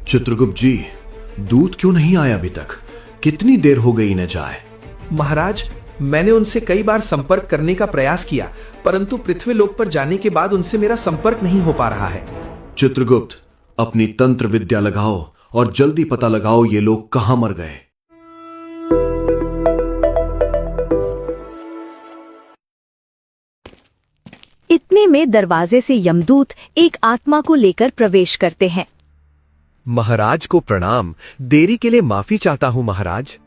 चित्रगुप्त जी, दूत क्यों नहीं आया अभी तक? कितनी देर हो गई इन्हें जाए? महाराज, मैंने उनसे कई बार संपर्क करने का प्रयास किया, परंतु पृथ्वीलोक पर जाने के बाद उनसे मेरा संपर्क नहीं हो पा रहा है। चित्रगुप्त, अपनी तंत्र विद्या लगाओ और जल्दी पता लगाओ ये लोग कहां मर गए। इतने में दरवाजे से यमदूत एक आत्मा को लेकर प्रवेश करते हैं। महाराज को प्रणाम। देरी के लिए माफी चाहता हूं महाराज।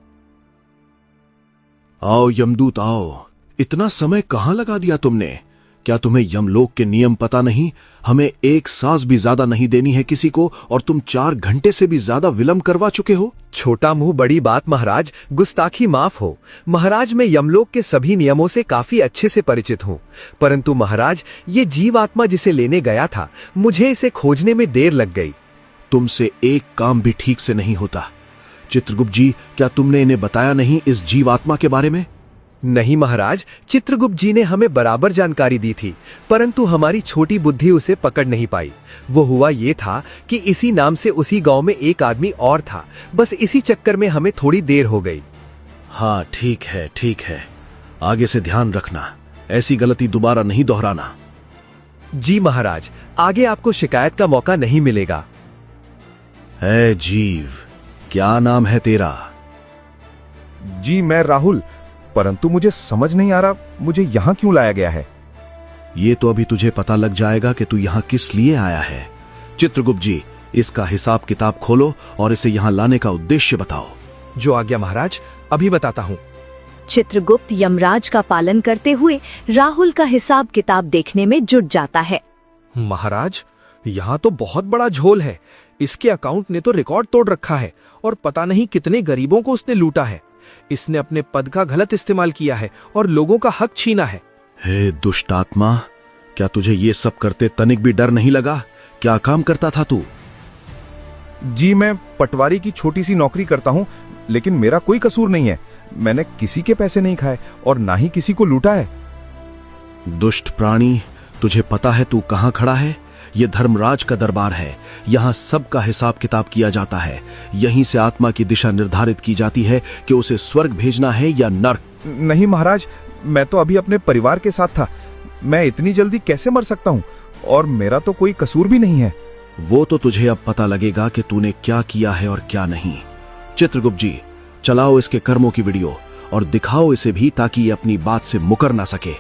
आओ यमदूत आओ। इतना समय कहां लगा दिया तुमने? क्या तुम्हें यमलोक के नियम पता नहीं? हमें एक सांस भी ज्यादा नहीं देनी है किसी को, और तुम 4 घंटे से भी ज्यादा विलंब करवा चुके हो। छोटा मुंह बड़ी बात महाराज, गुस्ताखी माफ हो। महाराज, मैं यमलोक के सभी नियमों से काफी अच्छे से परिचित हूँ, परंतु महाराज, ये जीवात्मा जिसे लेने गया था, मुझे इसे खोजने में देर लग गई। तुमसे एक काम भी ठीक से नहीं होता। चित्रगुप्त जी, क्या तुमने इन्हें बताया नहीं इस जीवात्मा के बारे में? नहीं महाराज, चित्रगुप्त जी ने हमें बराबर जानकारी दी थी, परंतु हमारी छोटी बुद्धि उसे पकड़ नहीं पाई। वो हुआ ये था कि इसी नाम से उसी गांव में एक आदमी और था, बस इसी चक्कर में हमें थोड़ी देर हो गई। हाँ, ठीक है ठीक है, आगे से ध्यान रखना, ऐसी गलती दोबारा नहीं दोहराना। जी महाराज, आगे आपको शिकायत का मौका नहीं मिलेगा। ऐ जीव, क्या नाम है तेरा? जी मैं राहुल, परंतु मुझे समझ नहीं आ रहा मुझे यहां क्यों लाया गया है। ये तो अभी तुझे पता लग जाएगा कि तू यहां किस लिए आया है। चित्रगुप्त जी, इसका हिसाब किताब खोलो और इसे यहां लाने का उद्देश्य बताओ। जो आज्ञा महाराज, अभी बताता हूँ। चित्रगुप्त यमराज का पालन करते हुए राहुल का हिसाब किताब देखने में जुट जाता है। महाराज, यहाँ तो बहुत बड़ा झोल है। इसके अकाउंट ने तो रिकॉर्ड तोड़ रखा है, और पता नहीं कितने गरीबों को उसने लूटा है। इसने अपने पद का गलत इस्तेमाल किया है और लोगों का हक छीना है। हे दुष्ट आत्मा, क्या तुझे ये सब करते तनिक भी डर नहीं लगा? क्या काम करता था तू? जी मैं पटवारी की छोटी सी नौकरी करता हूं, लेकिन मेरा कोई कसूर नहीं है। मैंने किसी के पैसे नहीं खाए और ना ही किसी को लूटा है। दुष्ट प्राणी, तुझे पता है तू कहां खड़ा है? ये धर्मराज का दरबार है। यहाँ सबका हिसाब किताब किया जाता है। यहीं से आत्मा की दिशा निर्धारित की जाती है कि उसे स्वर्ग भेजना है या नर्क। नहीं महाराज, मैं तो अभी अपने परिवार के साथ था। मैं इतनी जल्दी कैसे मर सकता हूँ? और मेरा तो कोई कसूर भी नहीं है। वो तो तुझे अब पता लगेगा कि तूने क्या किया है और क्या नहीं। चित्रगुप्त जी, चलाओ इसके कर्मों की वीडियो और दिखाओ इसे भी, ताकि ये अपनी बात से मुकर ना सके।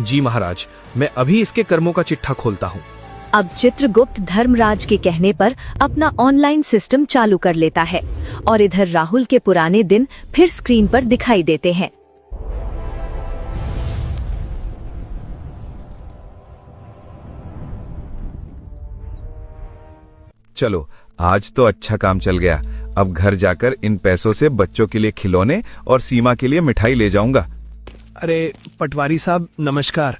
जी महाराज, मैं अभी इसके कर्मों का चिट्ठा खोलता हूँ। अब चित्रगुप्त धर्मराज के कहने पर अपना ऑनलाइन सिस्टम चालू कर लेता है, और इधर राहुल के पुराने दिन फिर स्क्रीन पर दिखाई देते हैं। चलो, आज तो अच्छा काम चल गया। अब घर जाकर इन पैसों से बच्चों के लिए खिलौने और सीमा के लिए मिठाई ले जाऊंगा। अरे पटवारी साहब, नमस्कार।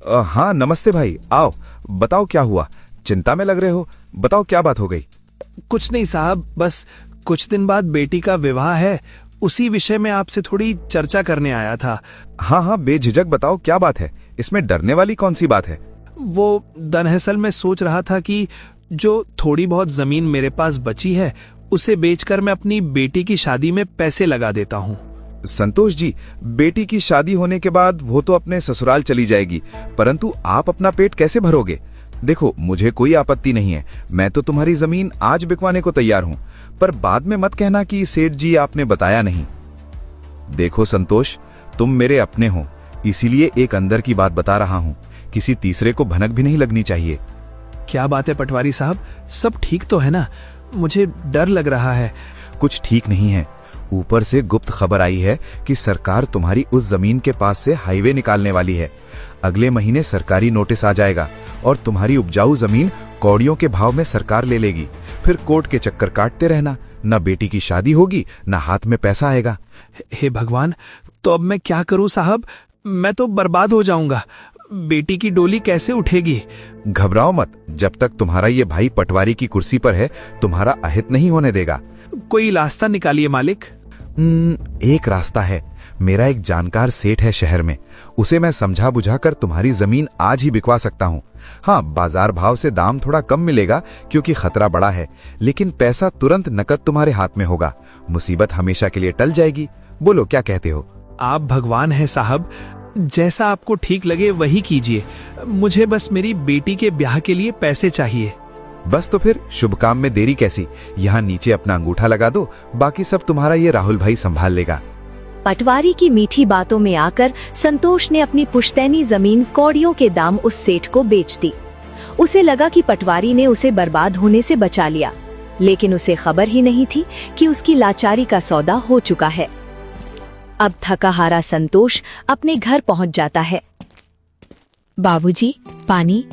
हाँ नमस्ते भाई, आओ बताओ क्या हुआ? चिंता में लग रहे हो, बताओ क्या बात हो गई? कुछ नहीं साहब, बस कुछ दिन बाद बेटी का विवाह है, उसी विषय में आपसे थोड़ी चर्चा करने आया था। हाँ हाँ, बेझिझक बताओ क्या बात है। इसमें डरने वाली कौन सी बात है? वो दरअसल मैं सोच रहा था कि जो थोड़ी बहुत जमीन मेरे पास बची है, उसे बेचकर मैं अपनी बेटी की शादी में पैसे लगा देता हूँ। संतोष जी, बेटी की शादी होने के बाद वो तो अपने ससुराल चली जाएगी, परंतु आप अपना पेट कैसे भरोगे? देखो, मुझे कोई आपत्ति नहीं है, मैं तो तुम्हारी जमीन आज बिकवाने को तैयार हूं, पर बाद में मत कहना कि सेठ जी आपने बताया नहीं। देखो संतोष, तुम मेरे अपने हो, इसीलिए एक अंदर की बात बता रहा हूं। किसी तीसरे को भनक भी नहीं लगनी चाहिए। क्या बात है पटवारी साहब, सब ठीक तो है ना? मुझे डर लग रहा है। कुछ ठीक नहीं है। ऊपर से गुप्त खबर आई है कि सरकार तुम्हारी उस जमीन के पास से हाईवे निकालने वाली है। अगले महीने सरकारी नोटिस आ जाएगा और तुम्हारी उपजाऊ जमीन कौड़ियों के भाव में सरकार ले लेगी। फिर कोर्ट के चक्कर काटते रहना, न बेटी की शादी होगी न हाथ में पैसा आएगा। हे भगवान, तो अब मैं क्या करूं साहब? मैं तो बर्बाद हो जाऊंगा। बेटी की डोली कैसे उठेगी? घबराओ मत, जब तक तुम्हारा ये भाई पटवारी की कुर्सी पर है, तुम्हारा अहित नहीं होने देगा। कोई रास्ता निकालिए मालिक। एक रास्ता है, मेरा एक जानकार सेठ है शहर में, उसे मैं समझा बुझा कर तुम्हारी जमीन आज ही बिकवा सकता हूँ। हाँ, बाजार भाव से दाम थोड़ा कम मिलेगा क्योंकि खतरा बड़ा है, लेकिन पैसा तुरंत नकद तुम्हारे हाथ में होगा। मुसीबत हमेशा के लिए टल जाएगी। बोलो क्या कहते हो? आप भगवान हैं साहब, जैसा आपको ठीक लगे वही कीजिए। मुझे बस मेरी बेटी के ब्याह के लिए पैसे चाहिए। बस तो फिर शुभ काम में देरी कैसी, यहाँ नीचे अपना अंगूठा लगा दो, बाकी सब तुम्हारा ये राहुल भाई संभाल लेगा। पटवारी की मीठी बातों में आकर संतोष ने अपनी पुश्तैनी जमीन कौड़ियों के दाम उस सेठ को बेच दी। उसे लगा कि पटवारी ने उसे बर्बाद होने से बचा लिया, लेकिन उसे खबर ही नहीं थी कि उसकी लाचारी का सौदा हो चुका है। अब थका हारा संतोष अपने घर पहुंच जाता है। बाबूजी, पानी।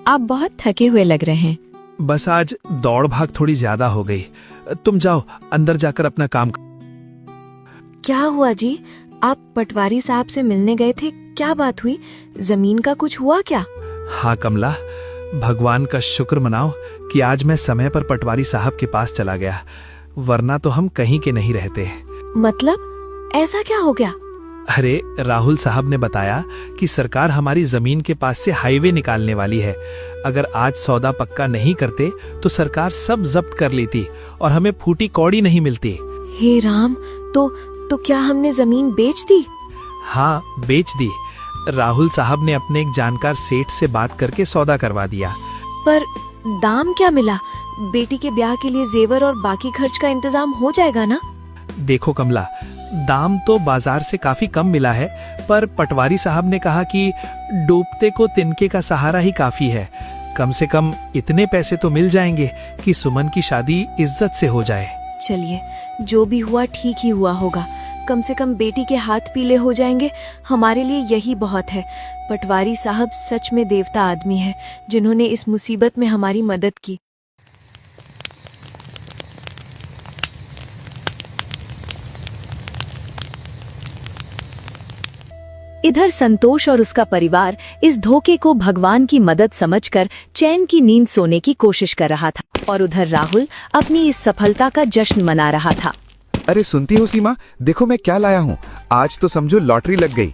आप बहुत थके हुए लग रहे हैं। बस आज दौड़ भाग थोड़ी ज्यादा हो गई। तुम जाओ अंदर जाकर अपना काम। क्या हुआ जी? आप पटवारी साहब से मिलने गए थे, क्या बात हुई? जमीन का कुछ हुआ क्या? हाँ कमला, भगवान का शुक्र मनाओ कि आज मैं समय पर पटवारी साहब के पास चला गया, वरना तो हम कहीं के नहीं रहते। मतलब ऐसा क्या हो गया? अरे राहुल साहब ने बताया कि सरकार हमारी जमीन के पास से हाईवे निकालने वाली है। अगर आज सौदा पक्का नहीं करते तो सरकार सब जब्त कर लेती और हमें फूटी कौड़ी नहीं मिलती। हे राम, तो क्या हमने जमीन बेच दी? हाँ, बेच दी। राहुल साहब ने अपने एक जानकार सेठ से बात करके सौदा करवा दिया। पर दाम क्या मिला? बेटी के ब्याह के लिए जेवर और बाकी खर्च का इंतजाम हो जाएगा ना? देखो कमला, दाम तो बाजार से काफी कम मिला है, पर पटवारी साहब ने कहा कि डूबते को तिनके का सहारा ही काफी है। कम से कम इतने पैसे तो मिल जाएंगे कि सुमन की शादी इज्जत से हो जाए। चलिए, जो भी हुआ ठीक ही हुआ होगा। कम से कम बेटी के हाथ पीले हो जाएंगे, हमारे लिए यही बहुत है। पटवारी साहब सच में देवता आदमी है, जिन्होंने इस मुसीबत में हमारी मदद की। इधर संतोष और उसका परिवार इस धोखे को भगवान की मदद समझकर चैन की नींद सोने की कोशिश कर रहा था, और उधर राहुल अपनी इस सफलता का जश्न मना रहा था। अरे सुनती हो सीमा, देखो मैं क्या लाया हूँ। आज तो समझो लॉटरी लग गई।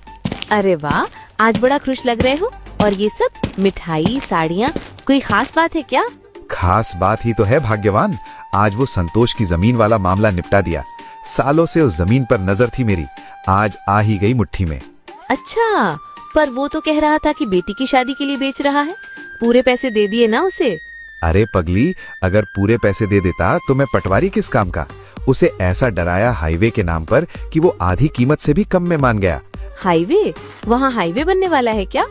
अरे वाह, आज बड़ा खुश लग रहे हो। और ये सब मिठाई, साड़ियाँ, कोई खास बात है क्या? खास बात ही तो है भाग्यवान, आज वो संतोष की जमीन वाला मामला निपटा दिया। सालों से उस जमीन पर नजर थी मेरी, आज आ ही गई मुट्ठी में। अच्छा, पर वो तो कह रहा था कि बेटी की शादी के लिए बेच रहा है। पूरे पैसे दे दिए ना उसे? अरे पगली, अगर पूरे पैसे दे देता तो मैं पटवारी किस काम का। उसे ऐसा डराया हाईवे के नाम पर कि वो आधी कीमत से भी कम में मान गया। हाईवे? वहाँ हाईवे बनने वाला है क्या?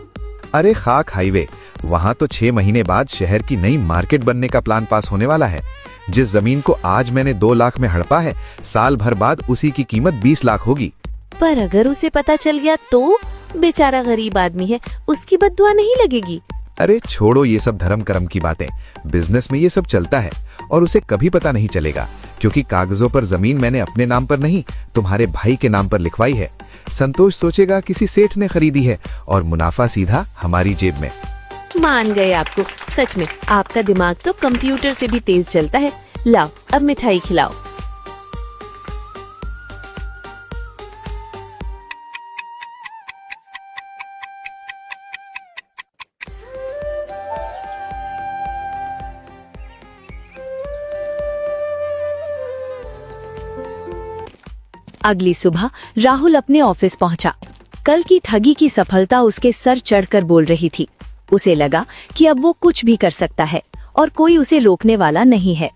अरे खाक हाईवे, वहाँ तो 6 महीने बाद शहर की नई मार्केट बनने का प्लान पास होने वाला है। जिस जमीन को आज मैंने 2 लाख में हड़पा है, साल भर बाद उसी की कीमत 20 लाख होगी। पर अगर उसे पता चल गया तो? बेचारा गरीब आदमी है, उसकी बद्दुआ नहीं लगेगी? अरे छोड़ो ये सब धर्म कर्म की बातें, बिजनेस में ये सब चलता है और उसे कभी पता नहीं चलेगा, क्योंकि कागजों पर जमीन मैंने अपने नाम पर नहीं, तुम्हारे भाई के नाम पर लिखवाई है। संतोष सोचेगा किसी सेठ ने खरीदी है और मुनाफा सीधा हमारी जेब में। मान गए आपको, सच में आपका दिमाग तो कंप्यूटर से भी तेज चलता है। लाओ अब मिठाई खिलाओ। अगली सुबह राहुल अपने ऑफिस पहुंचा। कल की ठगी की सफलता उसके सर चढ़कर बोल रही थी। उसे लगा कि अब वो कुछ भी कर सकता है और कोई उसे रोकने वाला नहीं है।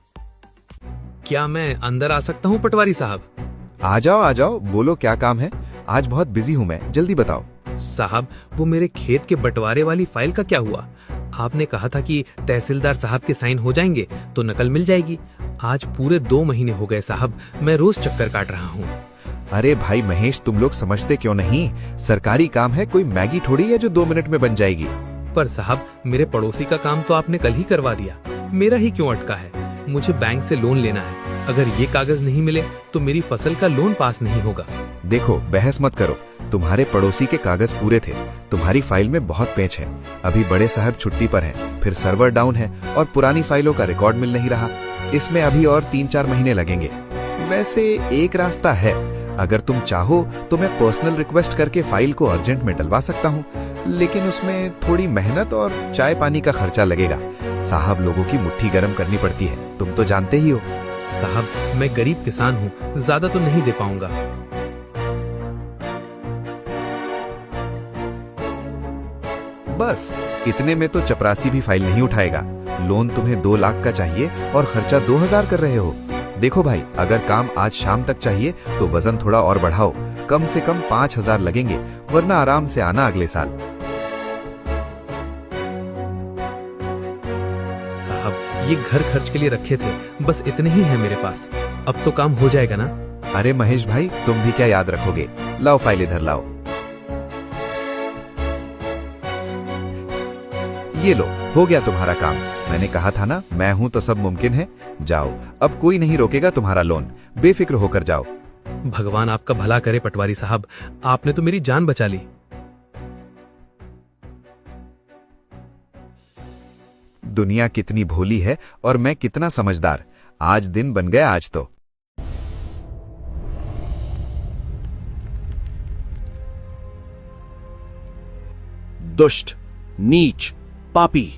क्या मैं अंदर आ सकता हूँ पटवारी साहब? आ जाओ, बोलो क्या काम है। आज बहुत बिजी हूँ मैं, जल्दी बताओ। साहब, वो मेरे खेत के बंटवारे वाली फाइल का क्या हुआ? आपने कहा था कि तहसीलदार साहब के साइन हो जाएंगे तो नकल मिल जाएगी। आज पूरे 2 महीने हो गए साहब, मैं रोज चक्कर काट रहा हूँ। अरे भाई महेश, तुम लोग समझते क्यों नहीं? सरकारी काम है, कोई मैगी थोड़ी है जो 2 मिनट में बन जाएगी। पर साहब, मेरे पड़ोसी का काम तो आपने कल ही करवा दिया, मेरा ही क्यों अटका है? मुझे बैंक से लोन लेना है, अगर ये कागज नहीं मिले तो मेरी फसल का लोन पास नहीं होगा। देखो बहस मत करो, तुम्हारे पड़ोसी के कागज पूरे थे, तुम्हारी फाइल में बहुत पेच है। अभी बड़े साहब छुट्टी पर हैं, फिर सर्वर डाउन है और पुरानी फाइलों का रिकॉर्ड मिल नहीं रहा। इसमें अभी और 3-4 महीने लगेंगे। वैसे एक रास्ता है, अगर तुम चाहो तो मैं पर्सनल रिक्वेस्ट करके फाइल को अर्जेंट में डलवा सकता हूँ, लेकिन उसमें थोड़ी मेहनत और चाय पानी का खर्चा लगेगा। साहब, लोगों की मुट्ठी गर्म करनी पड़ती है, तुम तो जानते ही हो। साहब, मैं गरीब किसान हूँ, ज्यादा तो नहीं दे पाऊंगा। बस इतने में तो चपरासी भी फाइल नहीं उठाएगा। लोन तुम्हें 2 लाख का चाहिए और खर्चा 2000 कर रहे हो। देखो भाई, अगर काम आज शाम तक चाहिए तो वजन थोड़ा और बढ़ाओ, कम से कम 5000 लगेंगे, वरना आराम से आना अगले साल। साहब, ये घर खर्च के लिए रखे थे, बस इतने ही है मेरे पास। अब तो काम हो जाएगा ना? अरे महेश भाई, तुम भी क्या याद रखोगे। लाओ फाइल इधर लाओ। ये लो, हो गया तुम्हारा काम। मैंने कहा था ना, मैं हूं तो सब मुमकिन है। जाओ, अब कोई नहीं रोकेगा तुम्हारा लोन, बेफिक्र होकर जाओ। भगवान आपका भला करे पटवारी साहब, आपने तो मेरी जान बचा ली। दुनिया कितनी भोली है और मैं कितना समझदार। आज दिन बन गया आज तो। दुष्ट, नीच, पापी।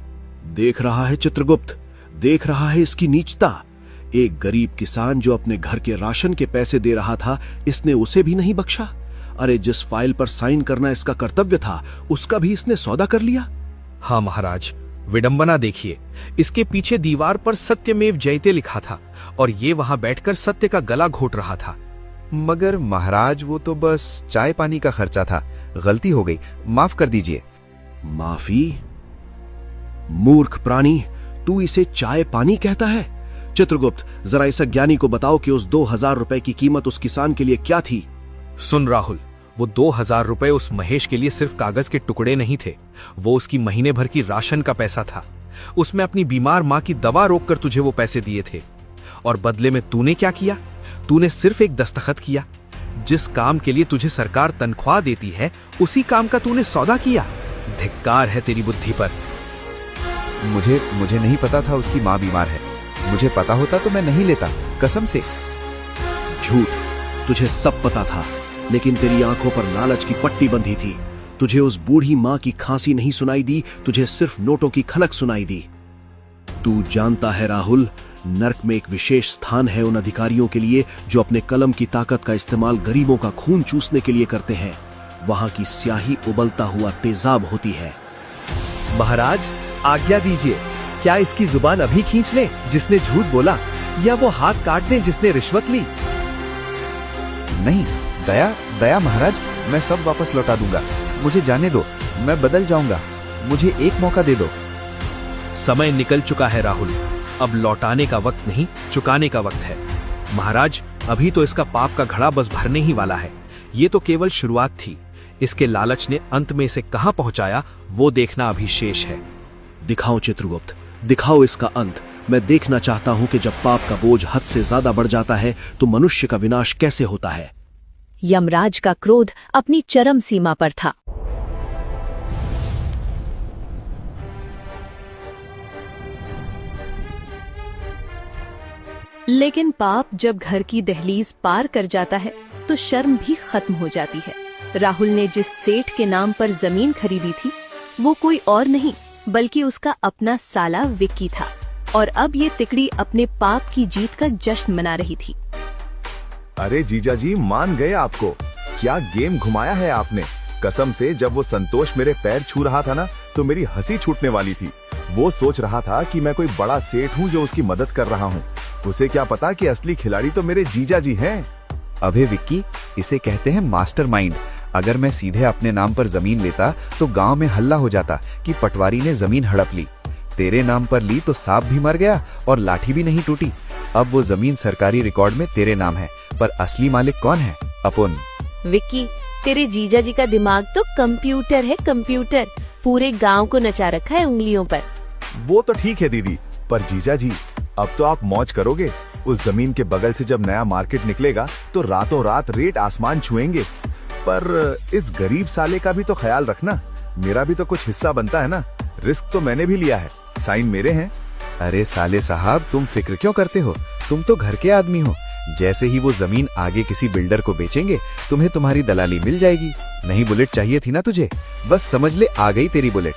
देख रहा है चित्रगुप्त, देख रहा है इसकी नीचता। एक गरीब किसान जो अपने घर के राशन के पैसे दे रहा था, इसने उसे भी नहीं बख्शा। अरे, जिस फाइल पर साइन करना इसका कर्तव्य था, उसका भी इसने सौदा कर लिया। हाँ महाराज, विडंबना देखिए। इसके पीछे दीवार पर सत्यमेव जयते लिखा था और ये वहां बैठकर सत्य का गला घोट रहा था। मगर महाराज, वो तो बस चाय पानी का खर्चा था। गलती हो गई, माफ कर दीजिए। माफी? मूर्ख प्राणी, तू इसे चाय पानी कहता है? चित्रगुप्त, जरा इस अज्ञानी को बताओ कि उस 2000 रुपए की कीमत उस किसान के लिए क्या थी। सुन राहुल, वो 2000 रुपए उस महेश के लिए सिर्फ कागज के टुकड़े नहीं थे, वो उसकी महीने भर की राशन का पैसा था। उसमें अपनी बीमार माँ की दवा रोककर तुझे वो पैसे दिए थे। और बदले में तूने क्या किया? तूने सिर्फ एक दस्तखत किया। जिस काम के लिए तुझे सरकार तनख्वाह देती है, उसी काम का तूने सौदा किया। धिक्कार है तेरी बुद्धि पर। मुझे नहीं पता था उसकी माँ बीमार है। मुझे पता होता तो मैं नहीं लेता, कसम से। झूठ, तुझे सब पता था, लेकिन तेरी आंखों पर लालच की पट्टी बंधी थी। तुझे उस बूढ़ी माँ की खांसी नहीं सुनाई दी, तुझे सिर्फ नोटों की खनक सुनाई दी। तू जानता है राहुल, नर्क में एक विशेष स्थान है उन अधिकारियों के लिए जो अपने कलम की ताकत का इस्तेमाल गरीबों का खून चूसने के लिए करते हैं। वहां की स्याही उबलता हुआ तेजाब होती है। महाराज, आज्ञा दीजिए, क्या इसकी जुबान अभी खींच ले जिसने झूठ बोला, या वो हाथ काट दे जिसने रिश्वत ली? नहीं, दया महाराज, मैं सब वापस लौटा दूंगा। मुझे जाने दो, मैं बदल जाऊंगा। मुझे एक मौका दे दो। समय निकल चुका है राहुल, अब लौटाने का वक्त नहीं, चुकाने का वक्त है। महाराज, अभी तो इसका पाप का घड़ा बस भरने ही वाला है। ये तो केवल शुरुआत थी। इसके लालच ने अंत में इसे कहां पहुंचाया, वो देखना अभी शेष है। दिखाओ चित्रगुप्त, दिखाओ इसका अंत। मैं देखना चाहता हूं कि जब पाप का बोझ हद से ज्यादा बढ़ जाता है तो मनुष्य का विनाश कैसे होता है। यमराज का क्रोध अपनी चरम सीमा पर था। लेकिन पाप जब घर की दहलीज पार कर जाता है तो शर्म भी खत्म हो जाती है। राहुल ने जिस सेठ के नाम पर जमीन खरीदी थी, वो कोई और नहीं बल्कि उसका अपना साला विक्की था। और अब ये तिकड़ी अपने पाप की जीत का जश्न मना रही थी। अरे जीजा जी, मान गए आपको। क्या गेम घुमाया है आपने। कसम से, जब वो संतोष मेरे पैर छू रहा था ना, तो मेरी हंसी छूटने वाली थी। वो सोच रहा था कि मैं कोई बड़ा सेठ हूँ जो उसकी मदद कर रहा हूँ। उसे क्या पता कि असली खिलाड़ी तो मेरे जीजा जी हैं। अबे विक्की, इसे कहते हैं मास्टरमाइंड। अगर मैं सीधे अपने नाम पर जमीन लेता तो गांव में हल्ला हो जाता कि पटवारी ने जमीन हड़प ली। तेरे नाम पर ली तो सांप भी मर गया और लाठी भी नहीं टूटी। अब वो जमीन सरकारी रिकॉर्ड में तेरे नाम है, पर असली मालिक कौन है? अपुन। विक्की, तेरे जीजा जी का दिमाग तो कंप्यूटर है, कंप्यूटर। पूरे गांव को नचा रखा है उंगलियों पर। वो तो ठीक है दीदी, पर जीजा जी, अब तो आप मौज करोगे। उस जमीन के बगल से जब नया मार्केट निकलेगा तो रातों रात रेट आसमान छुएंगे। पर इस गरीब साले का भी तो ख्याल रखना। मेरा भी तो कुछ हिस्सा बनता है ना। रिस्क तो मैंने भी लिया है, साइन मेरे हैं। अरे साले साहब, तुम फिक्र क्यों करते हो? तुम तो घर के आदमी हो। जैसे ही वो जमीन आगे किसी बिल्डर को बेचेंगे तुम्हें तुम्हारी दलाली मिल जाएगी। नहीं बुलेट चाहिए थी ना तुझे, बस समझ ले आ गई तेरी बुलेट।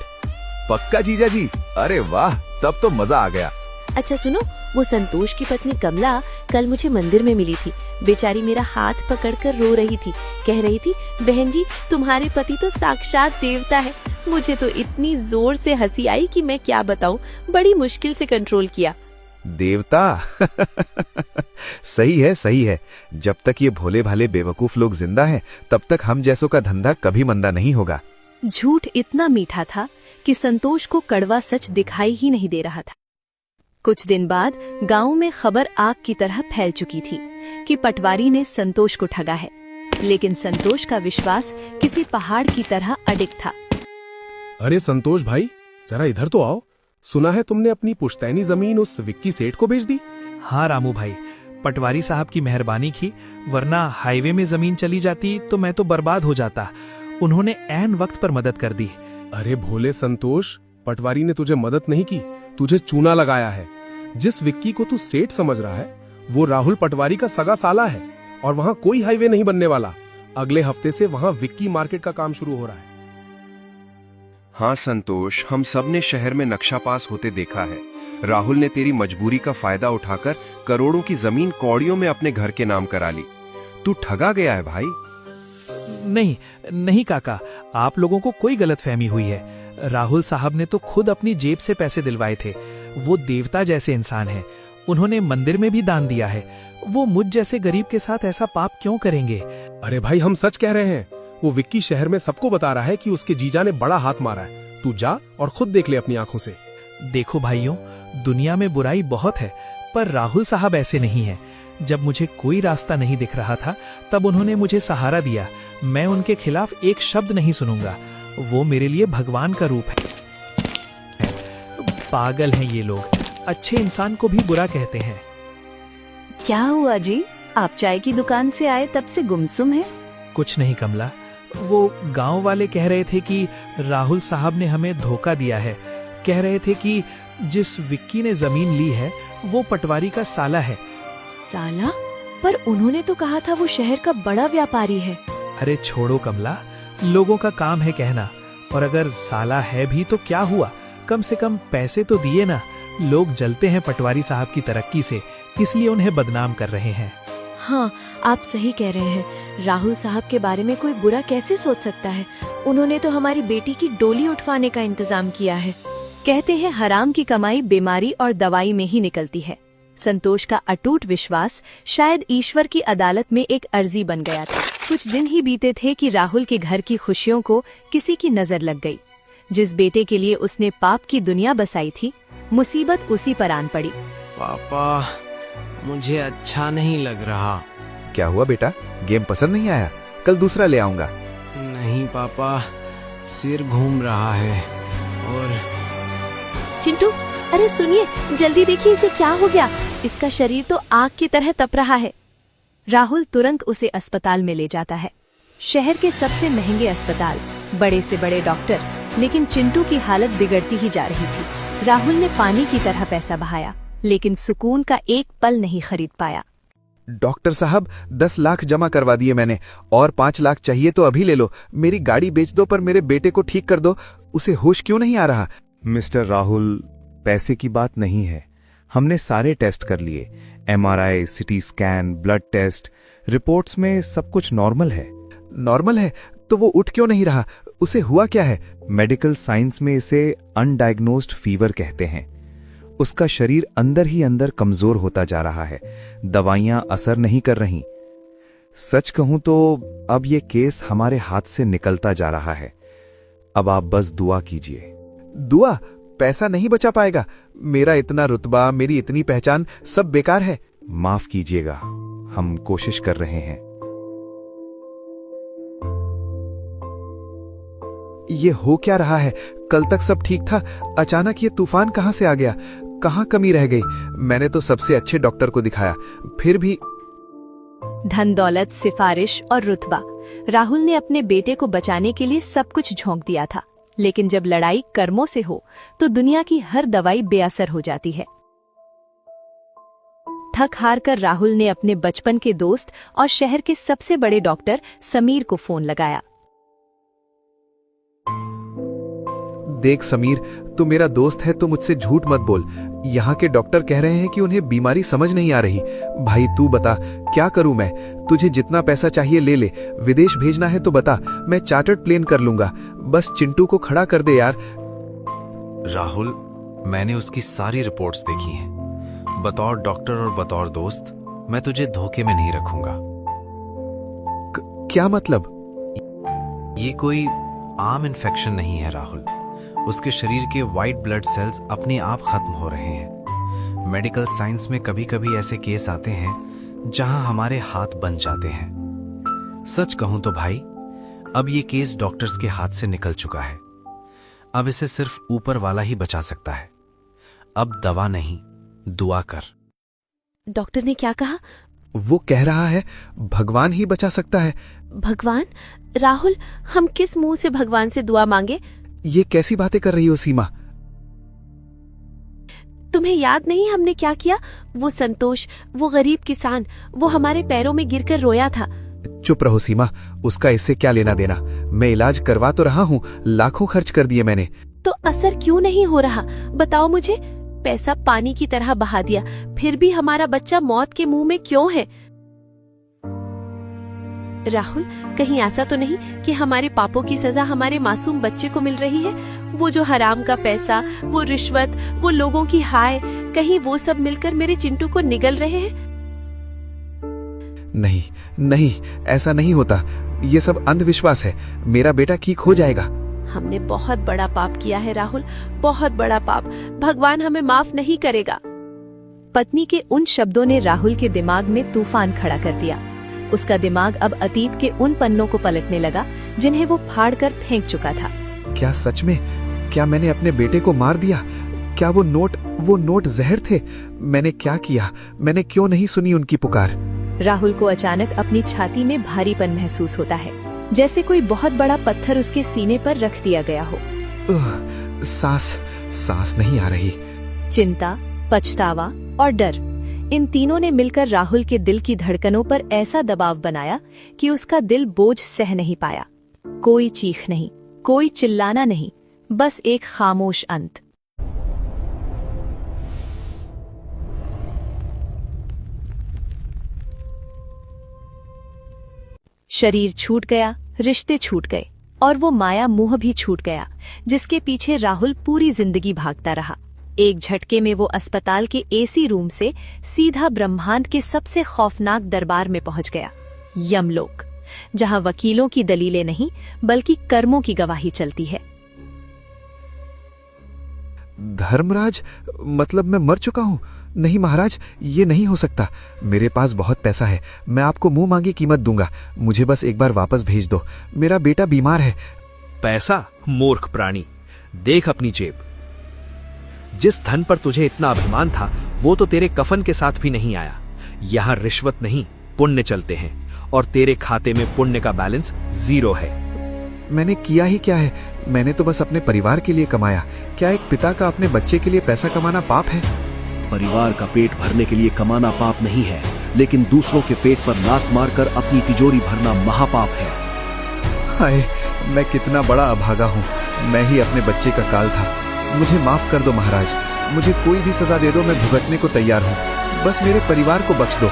पक्का जीजा जी, अरे वाह, तब तो मजा आ गया। अच्छा सुनो, वो संतोष की पत्नी कमला कल मुझे मंदिर में मिली थी। बेचारी मेरा हाथ पकड़कर रो रही थी, कह रही थी बहन जी तुम्हारे पति तो साक्षात देवता है। मुझे तो इतनी जोर से हंसी आई कि मैं क्या बताऊं, बड़ी मुश्किल से कंट्रोल किया। देवता सही है सही है। जब तक ये भोले भाले बेवकूफ लोग जिंदा हैं, तब तक हम जैसों का धंधा कभी मंदा नहीं होगा। झूठ इतना मीठा था कि संतोष को कड़वा सच दिखाई ही नहीं दे रहा था। कुछ दिन बाद गांव में खबर आग की तरह फैल चुकी थी कि पटवारी ने संतोष को ठगा है, लेकिन संतोष का विश्वास किसी पहाड़ की तरह अडिग था। अरे संतोष भाई, जरा इधर तो आओ। सुना है तुमने अपनी पुश्तैनी जमीन उस विक्की सेठ को बेच दी? हाँ रामू भाई, पटवारी साहब की मेहरबानी की, वरना हाईवे में जमीन चली जाती तो मैं तो बर्बाद हो जाता। उन्होंने ऐन वक्त पर मदद कर दी। अरे भोले संतोष, पटवारी ने तुझे मदद नहीं की, तुझे चूना लगाया है। जिस विक्की को तू सेठ समझ रहा है, वो राहुल पटवारी का सगा साला है, और वहाँ कोई हाईवे नहीं बनने वाला। अगले हफ्ते से वहाँ विक्की मार्केट का काम शुरू हो रहा है। हाँ संतोष, हम सब ने शहर में नक्शा पास होते देखा है। राहुल ने तेरी मजबूरी का फायदा उठाकर करोड़ों की जमीन कौड़ियों में अपने घर के नाम करा ली। तू ठगा गया है भाई। नहीं नहीं काका, आप लोगों को कोई गलतफहमी हुई है। राहुल साहब ने तो खुद अपनी जेब से पैसे दिलवाए थे। वो देवता जैसे इंसान हैं। उन्होंने मंदिर में भी दान दिया है। वो मुझ जैसे गरीब के साथ ऐसा पाप क्यों करेंगे? अरे भाई, हम सच कह रहे हैं। वो विक्की शहर में सबको बता रहा है कि उसके जीजा ने बड़ा हाथ मारा है। तू जा और खुद देख ले अपनी आंखों से। देखो भाइयों, दुनिया में बुराई बहुत है, पर राहुल साहब ऐसे नहीं हैं। जब मुझे कोई रास्ता नहीं दिख रहा था, तब उन्होंने मुझे सहारा दिया। मैं उनके खिलाफ एक शब्द नहीं सुनूंगा। वो मेरे लिए भगवान का रूप है। पागल हैं ये लोग, अच्छे इंसान को भी बुरा कहते हैं। क्या हुआ जी, आप चाय की दुकान से आए तब से गुमसुम है? कुछ नहीं कमला, वो गांव वाले कह रहे थे कि राहुल साहब ने हमें धोखा दिया है। कह रहे थे कि जिस विक्की ने जमीन ली है वो पटवारी का साला है। साला? पर उन्होंने तो कहा था वो शहर का बड़ा व्यापारी है। अरे छोड़ो कमला, लोगों का काम है कहना। और अगर साला है भी तो क्या हुआ, कम से कम पैसे तो दिए ना। लोग जलते हैं पटवारी साहब की तरक्की से, इसलिए उन्हें बदनाम कर रहे हैं। हाँ, आप सही कह रहे हैं। राहुल साहब के बारे में कोई बुरा कैसे सोच सकता है? उन्होंने तो हमारी बेटी की डोली उठवाने का इंतजाम किया है। कहते हैं हराम की कमाई बीमारी और दवाई में ही निकलती है। संतोष का अटूट विश्वास शायद ईश्वर की अदालत में एक अर्जी बन गया था। कुछ दिन ही बीते थे कि राहुल के घर की खुशियों को किसी की नजर लग गई। जिस बेटे के लिए उसने पाप की दुनिया बसाई थी, मुसीबत उसी पर आन पड़ी। पापा, मुझे अच्छा नहीं लग रहा। क्या हुआ बेटा, गेम पसंद नहीं आया? कल दूसरा ले आऊंगा। नहीं पापा, सिर घूम रहा है। और चिंटू, अरे सुनिए, जल्दी देखिए इसे क्या हो गया। इसका शरीर तो आग की तरह तप रहा है। राहुल तुरंत उसे अस्पताल में ले जाता है। शहर के सबसे महंगे अस्पताल, बड़े से बड़े डॉक्टर, लेकिन चिंटू की हालत बिगड़ती ही जा रही थी। राहुल ने पानी की तरह पैसा बहाया, लेकिन सुकून का एक पल नहीं खरीद पाया। डॉक्टर साहब, 10 लाख जमा करवा दिए मैंने, और 5 लाख चाहिए तो अभी ले लो। मेरी गाड़ी बेच दो, पर मेरे बेटे को ठीक कर दो। उसे होश क्यों नहीं आ रहा? मिस्टर राहुल, पैसे की बात नहीं है। हमने सारे टेस्ट कर लिए, MRI, CT scan, blood test. Reports में सब कुछ नॉर्मल है। नॉर्मल है तो वो उठ क्यों नहीं रहा? उसे हुआ क्या है? मेडिकल साइंस में इसे अनडायग्नोज्ड फीवर कहते हैं। उसका शरीर अंदर ही अंदर कमजोर होता जा रहा है। दवाइयां असर नहीं कर रही। सच कहूं तो अब ये केस हमारे हाथ से निकलता जा रहा है। अब आप बस दुआ कीजिए। दुआ? पैसा नहीं बचा पाएगा। मेरा इतना रुतबा, मेरी इतनी पहचान, सब बेकार है। माफ कीजिएगा, हम कोशिश कर रहे हैं। ये हो क्या रहा है? कल तक सब ठीक था, अचानक ये तूफान कहां से आ गया? कहां कमी रह गई? मैंने तो सबसे अच्छे डॉक्टर को दिखाया, फिर भी। धन दौलत, सिफारिश और रुतबा, राहुल ने अपने बेटे को बचाने के लिए सब कुछ झोंक दिया था। लेकिन जब लड़ाई कर्मों से हो तो दुनिया की हर दवाई बेअसर हो जाती है। थक हार कर राहुल ने अपने बचपन के दोस्त और शहर के सबसे बड़े डॉक्टर समीर को फोन लगाया। देख समीर, तू मेरा दोस्त है तो मुझसे झूठ मत बोल। यहाँ के डॉक्टर कह रहे हैं कि उन्हें बीमारी समझ नहीं आ रही। भाई तू बता क्या करूं मैं? तुझे जितना पैसा चाहिए ले ले। विदेश भेजना है तो बता, मैं चार्टर्ड प्लेन कर लूंगा। बस चिंटू को खड़ा कर दे यार। राहुल, मैंने उसकी सारी रिपोर्ट्स देखी हैं। बतौर डॉक्टर और बतौर दोस्त मैं तुझे धोखे में नहीं रखूंगा। क्या मतलब? ये कोई आम इन्फेक्शन नहीं है राहुल। उसके शरीर के व्हाइट ब्लड सेल्स अपने आप खत्म हो रहे हैं। मेडिकल साइंस में कभी कभी ऐसे केस आते हैं जहां हमारे हाथ बन जाते हैं। सच कहूं तो भाई, अब ये केस डॉक्टर्स के हाथ से निकल चुका है। अब इसे सिर्फ ऊपर वाला ही बचा सकता है। अब दवा नहीं, दुआ कर। डॉक्टर ने क्या कहा? वो कह रहा है भगवान ही बचा सकता है। भगवान? राहुल, हम किस मुंह से भगवान से दुआ मांगे? ये कैसी बातें कर रही हो सीमा? तुम्हें याद नहीं हमने क्या किया? वो संतोष, वो गरीब किसान, वो हमारे पैरों में गिरकर रोया था। चुप रहो सीमा, उसका इससे क्या लेना देना। मैं इलाज करवा तो रहा हूँ, लाखों खर्च कर दिए मैंने। तो असर क्यों नहीं हो रहा? बताओ मुझे। पैसा पानी की तरह बहा दिया, फिर भी हमारा बच्चा मौत के मुंह में क्यों है? राहुल, कहीं ऐसा तो नहीं कि हमारे पापों की सजा हमारे मासूम बच्चे को मिल रही है? वो जो हराम का पैसा, वो रिश्वत, वो लोगों की हाय, कहीं वो सब मिलकर मेरे चिंटू को निगल रहे हैं? नहीं नहीं, ऐसा नहीं होता। ये सब अंधविश्वास है। मेरा बेटा ठीक हो जाएगा। हमने बहुत बड़ा पाप किया है राहुल, बहुत बड़ा पाप। भगवान हमें माफ नहीं करेगा। पत्नी के उन शब्दों ने राहुल के दिमाग में तूफान खड़ा कर दिया। उसका दिमाग अब अतीत के उन पन्नों को पलटने लगा जिन्हें वो फाड़कर फेंक चुका था। क्या सच में? क्या मैंने अपने बेटे को मार दिया? क्या वो नोट जहर थे? मैंने क्या किया? मैंने क्यों नहीं सुनी उनकी पुकार? राहुल को अचानक अपनी छाती में भारीपन महसूस होता है, जैसे कोई बहुत बड़ा पत्थर उसके सीने पर रख दिया गया हो। सांस नहीं आ रही। चिंता, पछतावा और डर, इन तीनों ने मिलकर राहुल के दिल की धड़कनों पर ऐसा दबाव बनाया कि उसका दिल बोझ सह नहीं पाया। कोई चीख नहीं, कोई चिल्लाना नहीं, बस एक खामोश अंत। शरीर छूट गया, रिश्ते छूट गए और वो माया मोह भी छूट गया जिसके पीछे राहुल पूरी जिंदगी भागता रहा। एक झटके में वो अस्पताल के एसी रूम से सीधा ब्रह्मांड के सबसे खौफनाक दरबार में पहुंच गया, यमलोक, जहां वकीलों की दलीलें नहीं बल्कि कर्मों की गवाही चलती है। धर्मराज, मतलब मैं मर चुका हूँ? नहीं महाराज, ये नहीं हो सकता। मेरे पास बहुत पैसा है, मैं आपको मुंह मांगी कीमत दूंगा। मुझे बस एक बार वापस भेज दो। मेरा बेटा बीमार है। पैसा? मूर्ख प्राणी, देख अपनी जेब। जिस धन पर तुझे इतना अभिमान था वो तो तेरे कफन के साथ भी नहीं आया। यहाँ रिश्वत नहीं, पुण्य चलते हैं और तेरे खाते में पुण्य का बैलेंस 0 है। मैंने किया ही क्या है? मैंने तो बस अपने परिवार के लिए कमाया। क्या एक पिता का अपने बच्चे के लिए पैसा कमाना पाप है? परिवार का पेट भरने के लिए कमाना पाप नहीं है, लेकिन दूसरों के पेट पर लात मारकर अपनी तिजोरी भरना महापाप है। हाय, मैं कितना बड़ा अभागा हूँ। मैं ही अपने बच्चे का काल था। मुझे माफ कर दो महाराज। मुझे कोई भी सजा दे दो, मैं भुगतने को तैयार हूँ। बस मेरे परिवार को बख्श दो।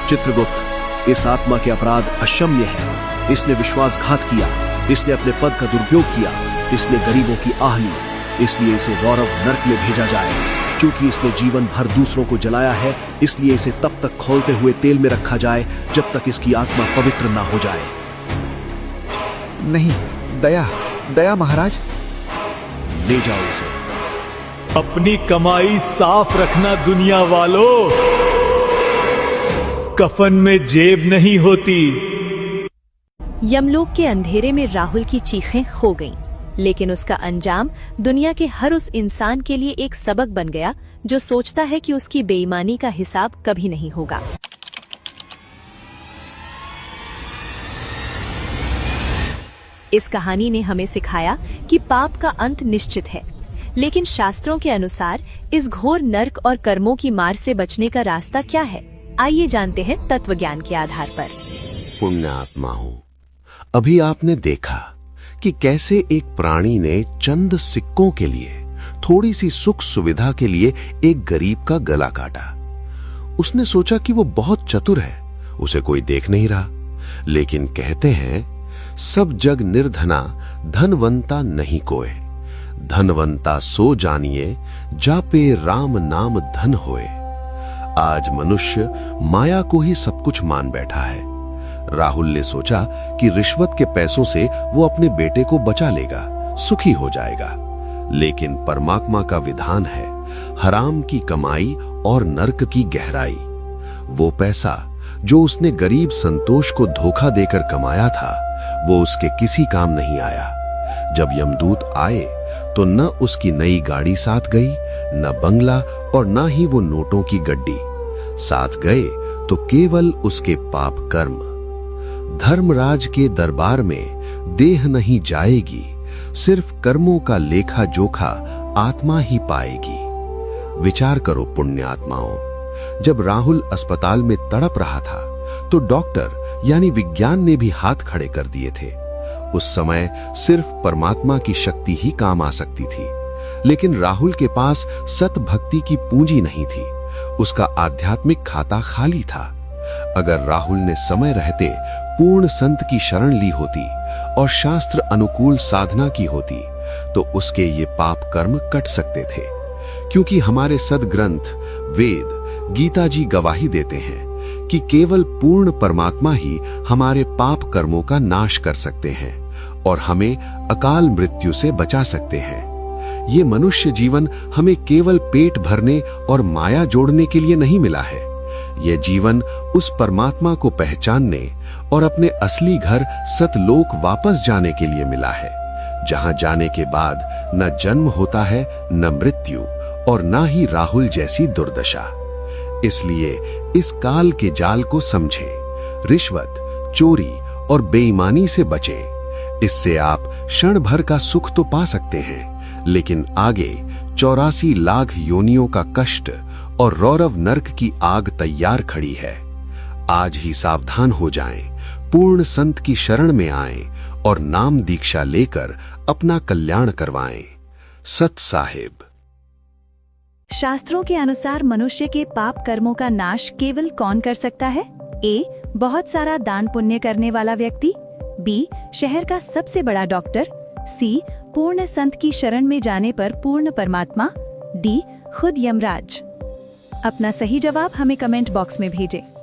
चित्रगुप्त, इस आत्मा के अपराध अक्षम्य है। इसने विश्वासघात किया, इसने अपने पद का दुरुपयोग किया, इसने गरीबों की आह ली, इसलिए इसे रौरव नर्क में भेजा जाए। चूंकि इसने जीवन भर दूसरों को जलाया है, इसलिए इसे तब तक खौलते हुए तेल में रखा जाए जब तक इसकी आत्मा पवित्र ना हो जाए। नहीं, दया महाराज। ले जाओ इसे। अपनी कमाई साफ रखना दुनिया वालों, कफन में जेब नहीं होती। यमलोक के अंधेरे में राहुल की चीखें खो गईं, लेकिन उसका अंजाम दुनिया के हर उस इंसान के लिए एक सबक बन गया जो सोचता है कि उसकी बेईमानी का हिसाब कभी नहीं होगा। इस कहानी ने हमें सिखाया कि पाप का अंत निश्चित है, लेकिन शास्त्रों के अनुसार इस घोर नर्क और कर्मों की मार से बचने का रास्ता क्या है? आइए जानते हैं तत्व ज्ञान के आधार पर। पुण्यात्माओं, अभी आपने देखा कि कैसे एक प्राणी ने चंद सिक्कों के लिए, थोड़ी सी सुख सुविधा के लिए एक गरीब का गला काटा। उसने सोचा कि वो बहुत चतुर है, उसे कोई देख नहीं रहा। लेकिन कहते हैं, सब जग निर्धना धनवंता नहीं कोय, धनवंता सो जानिए जापे राम नाम धन होए। आज मनुष्य माया को ही सब कुछ मान बैठा है। राहुल ने सोचा कि रिश्वत के पैसों से वो अपने बेटे को बचा लेगा, सुखी हो जाएगा। लेकिन परमात्मा का विधान है, हराम की कमाई और नरक की गहराई। वो पैसा जो उसने गरीब संतोष को धोखा देकर कमाया था, वो उसके किसी काम नहीं आया। जब यमदूत आए तो न उसकी नई गाड़ी साथ गई, न बंगला और न ही वो नोटों की गड्डी। साथ गए तो केवल उसके पाप कर्म। धर्मराज के दरबार में देह नहीं जाएगी, सिर्फ कर्मों का लेखा जोखा आत्मा ही पाएगी। विचार करो पुण्यात्माओं, जब राहुल अस्पताल में तड़प रहा था तो डॉक्टर यानी विज्ञान ने भी हाथ खड़े कर दिए थे। उस समय सिर्फ परमात्मा की शक्ति ही काम आ सकती थी। लेकिन राहुल के पास सत भक्ति की पूंजी नहीं थी, उसका आध्यात्मिक खाता खाली था। अगर राहुल ने समय रहते पूर्ण संत की शरण ली होती और शास्त्र अनुकूल साधना की होती तो उसके ये पाप कर्म कट सकते थे। क्योंकि हमारे सदग्रंथ वेद गीता जी गवाही देते हैं कि केवल पूर्ण परमात्मा ही हमारे पाप कर्मों का नाश कर सकते हैं और हमें अकाल मृत्यु से बचा सकते हैं। ये मनुष्य जीवन हमें केवल पेट भरने और माया जोड़ने के लिए नहीं मिला है। यह जीवन उस परमात्मा को पहचानने और अपने असली घर सतलोक वापस जाने के लिए मिला है, जहां जाने के बाद न जन्म होता है, न मृत्यु और न ही राहुल जैसी दुर्दशा। इसलिए इस काल के जाल को समझे, रिश्वत, चोरी और बेईमानी से बचे। इससे आप क्षण भर का सुख तो पा सकते हैं, लेकिन आगे 84 लाख योनियों का कष्ट और रौरव नरक की आग तैयार खड़ी है। आज ही सावधान हो जाएं, पूर्ण संत की शरण में आएं और नाम दीक्षा लेकर अपना कल्याण करवाएं। सत साहिब। शास्त्रों के अनुसार मनुष्य के पाप कर्मों का नाश केवल कौन कर सकता है? ए, बहुत सारा दान पुण्य करने वाला व्यक्ति। बी, शहर का सबसे बड़ा डॉक्टर। सी, पूर्ण संत की शरण में जाने पर पूर्ण परमात्मा। डी, खुद यमराज। अपना सही जवाब हमें कमेंट बॉक्स में भेजें।